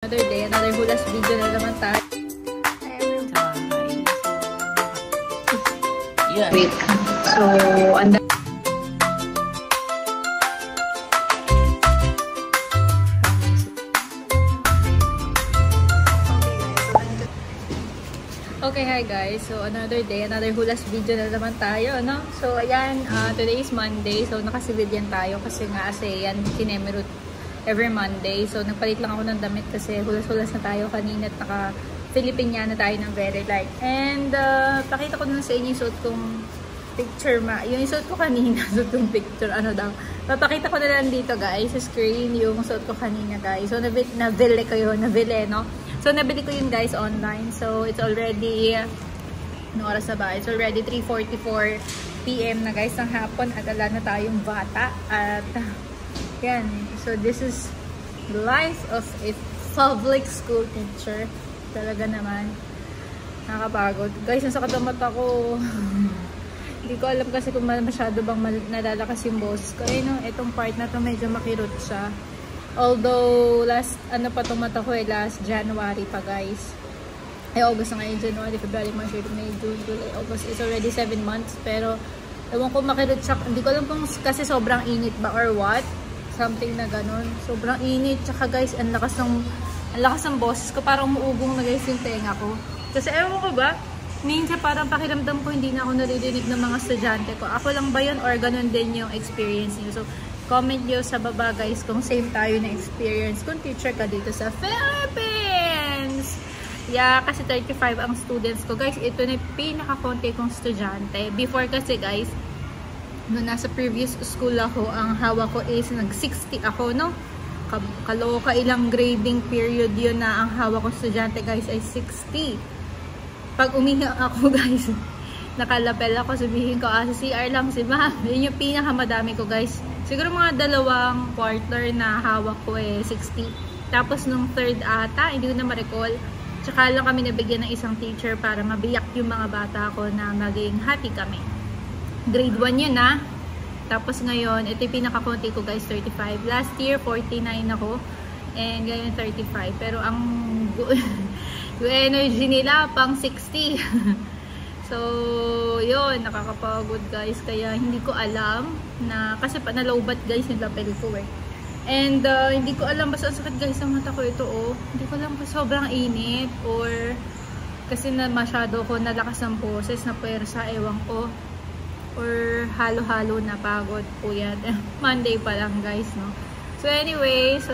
Another day, another hulas video na naman tayo. Yeah. Wait. So, okay, hi guys. So, another day, another hulas video na naman tayo, no? So, ayan, today is Monday. So, naka-civilian tayo kasi nga ASEAN Kinemerut every Monday. So, nagpalit lang ako ng damit kasi hulas-hulas na tayo kanina at naka-Filipiniana tayo ng very light. And, pakita ko na sa inyo yung suot kong picture yung suot ko kanina, suot kong picture, ano daw. Papakita ko na lang dito guys, sa screen, yung suot ko kanina guys. So, nabili ko yun, no? So, nabili ko yun guys online. So, it's already, ano oras na ba? It's already 3:44 PM na guys ng hapon at ala na tayong bata. At, yan. So, this is the life of a public school teacher. Talaga naman. Nakakapagod. Guys, nasa katamat ako. Hindi ko alam kasi kung masyado bang nalalakas yung boses ko. Eh, no? Itong part na to medyo makirot siya. Although, last January pa guys. Ay, August na ngayon, January, February, March, April, May, June, July, August. It's already 7 months. Pero, ewan ko makirot siya. Hindi ko alam kung kasi sobrang init ba or what. Something na ganun. Sobrang init. Tsaka guys, ang lakas ng boses ko. Parang umuugong na guys yung tenga ko. Kasi ewan ko ba, minsan parang pakiramdam ko hindi na ako naririnig ng mga estudyante ko. Ako lang ba yun or ganun din yung experience niyo? So, comment nyo sa baba guys kung same tayo na experience kung teacher ka dito sa Philippines. Yeah, kasi 35 ang students ko. Guys, ito na pinaka-konti kong estudyante. Before kasi guys, noong nasa previous school ako, ang hawak ko is nag-60 ako, no? Kaloka, ilang grading period yun na ang hawak ko estudyante guys ay 60. Pag umihi ako guys, nakalapel ako, sabihin ko, sa CR lang si ma'am. Yun yung pinakamadami ko guys. Siguro mga 2 quarter na hawak ko 60. Tapos nung third ata, hindi ko na ma-recall. Tsaka lang kami nabigyan ng isang teacher para mabiyak yung mga bata ko na maging happy kami. Grade 1 yun na. Tapos ngayon, ito yung pinakakunti ko guys, 35. Last year, 49 ako. And ngayon, 35. Pero ang yung energy nila, pang 60. So, yun, nakakapagod guys. Kaya hindi ko alam na, kasi pa nalowbat guys yung lapel ko eh. And hindi ko alam, basta sakit guys ang mata ko ito oh. Hindi ko alam kung sobrang init or kasi na masyado ko nalakas ng boses na puwersa, ewan ko. Or halo-halo na pagod po yan. Monday pa lang guys, no? So anyway, so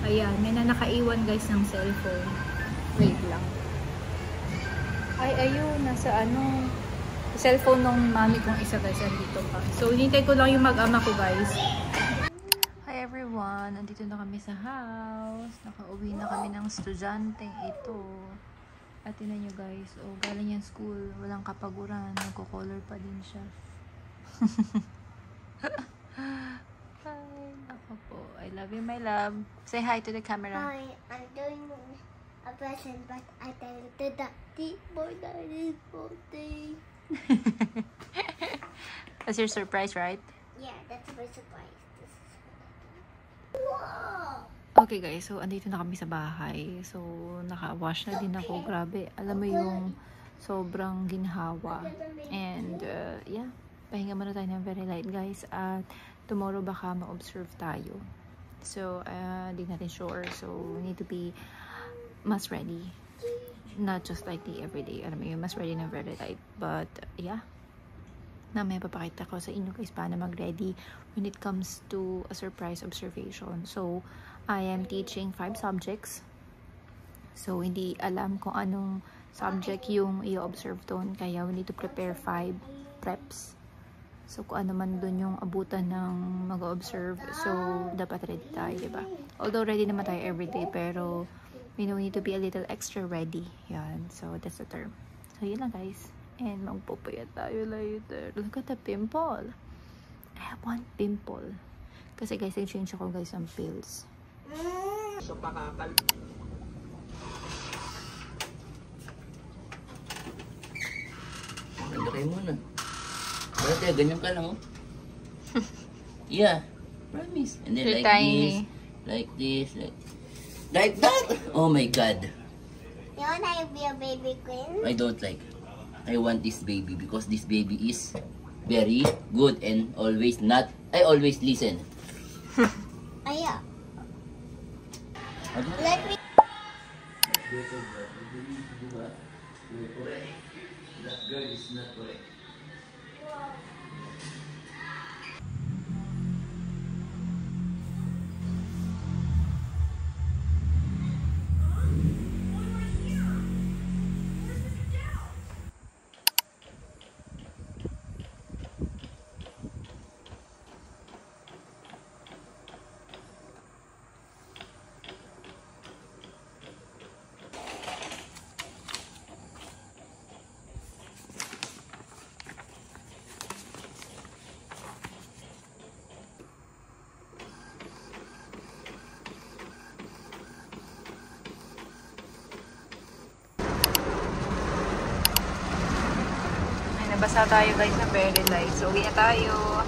ayan, may na nakaiwan guys ng cellphone. Wait lang. Ay, ayun, nasa cellphone ng mami kong isa guys, andito pa. So, hinintay ko lang yung mag-ama ko guys. Hi everyone, nandito na kami sa house. Nakauwi na kami ng estudyanteng ito. At tinan nyo guys, galing yan school, walang kapaguran, nagko-color pa din siya. Hi, ako po. I love you, my love. Say hi to the camera. Hi, I'm doing a present, but I tell the daddy for daddy's birthday. That's your surprise, right? Yeah, that's my surprise. Wow! Okay guys, so andito na kami sa bahay. So, naka-wash na din ako. Grabe, alam mo yung sobrang ginhawa. And, yeah, pahinga muna tayo ng very light guys. At tomorrow baka ma-observe tayo. So, di natin sure. So, we need to be mas ready. Not just like the everyday. Alam mo yun, mas ready ng very light. But, yeah. Na may papakita ko sa inyo guys paano mag-ready when it comes to a surprise observation. So, I am teaching 5 subjects. So, hindi alam kung anong subject yung i-observe doon. Kaya, we need to prepare 5 preps. So, kung ano man doon yung abutan ng mag-observe. So, dapat ready tayo, diba? Although, ready naman tayo everyday. Pero, we need to be a little extra ready. Yan. So, that's the term. So, yun lang guys. And, magpupuyat tayo later. Look at the pimple. I have 1 pimple. Kasi guys, nag-change ako guys ng pills. So, pakakal. Laki muna. Bakit ganyan ka lang, oh? Yeah. Promise. And then You're like tiny. this, like that. Oh my God. You wanna be a baby queen? I don't like. I want this baby because this baby is very good and always not. I always listen. Yeah. Let me. That girl is not correct. Nabasa tayo guys ng very light. So, uwi na tayo.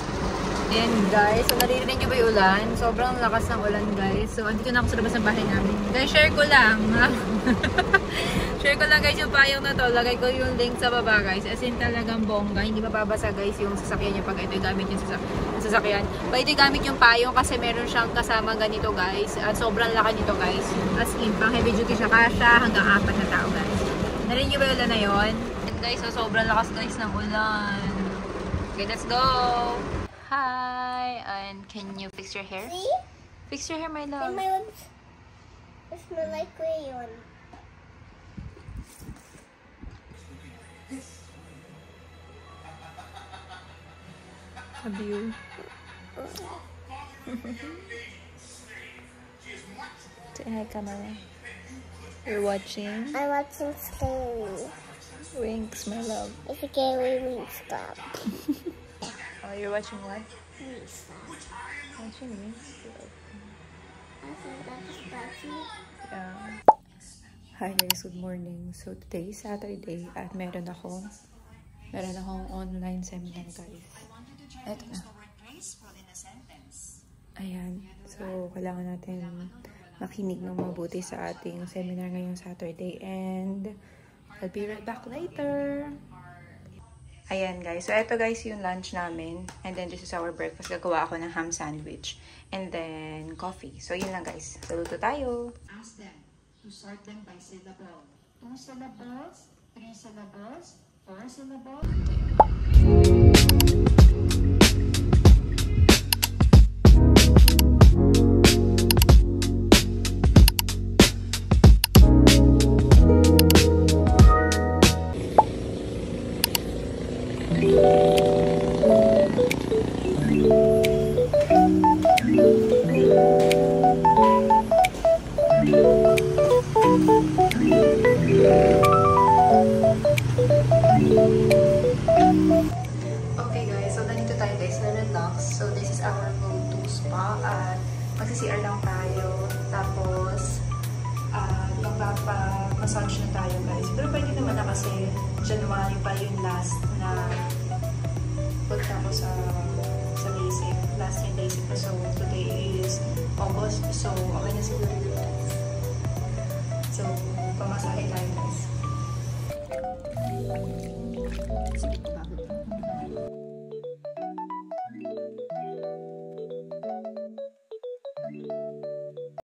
Ayan guys. So, naririnig nyo ba yung ulan? Sobrang lakas ng ulan guys. So, andito na ako sa labas ng bahay namin. Guys, share ko lang. Share ko lang guys yung payong na to. Lagay ko yung link sa baba guys. As in talagang bongga. Hindi mababasa guys yung sasakyan niya pag ito gamit yung sasakyan. Pag ito gamit yung payong kasi meron siyang kasama ganito guys. At sobrang laki nito guys. As in, pang heavy duty siya kasha hanggang 4 na tao guys. Narinig nyo ba yung ulan na yun? Guys, so sobrang lakas guys ng ulan. Okay, let's go! Hi! And can you fix your hair? See? Fix your hair, my And love. my lips smell like crayon. Have you? Say hi, camera. You're watching I'm watching Scary. Winks, my love. It's a scary Wings Stop. Oh, you're watching what? Watching Winks? Yeah. Hi guys, good morning. So today is Saturday at meron akong online seminar guys. Eto na. Ayan. So kailangan natin makinig ng mabuti sa ating seminar ngayong Saturday and I'll be right back later. Ayan guys. So eto guys yung lunch namin and then this is our breakfast. Gagawa ako ng ham sandwich and then coffee. So yun lang guys. Saluto tayo. Ask them to sort them by syllable. 2 syllables, 3 syllables, 4 syllables. Okay guys, so nandito tayo guys na relax. So this is our go-to spa at magsi-CR lang tayo. Tapos magpapa-massage na tayo guys. Pero pwede naman na kasi January pa yung last na punta ko sa basic. Last time basic na. So today is August. So okay na siguro yun. So pamasahe tayo guys. Sige, bago.